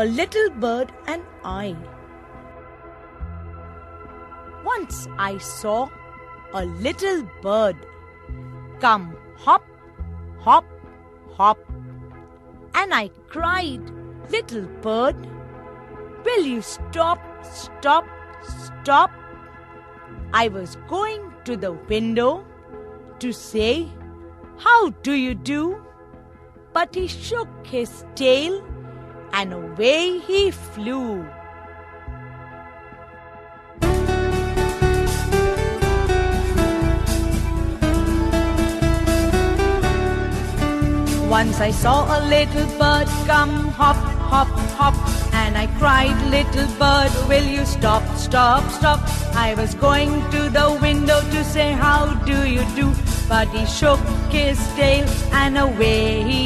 A Little Bird and I. Once I saw a little bird come hop, hop, hop, and I cried, "Little bird, will you stop, stop, stop?" I was going to the window to say, "How do you do?" But he shook his tail and away he flew. Once I saw a little bird come hop, hop, hop, and I cried, "Little bird, will you stop, stop, stop?" I was going to the window to say, "How do you do?" But he shook his tail and away he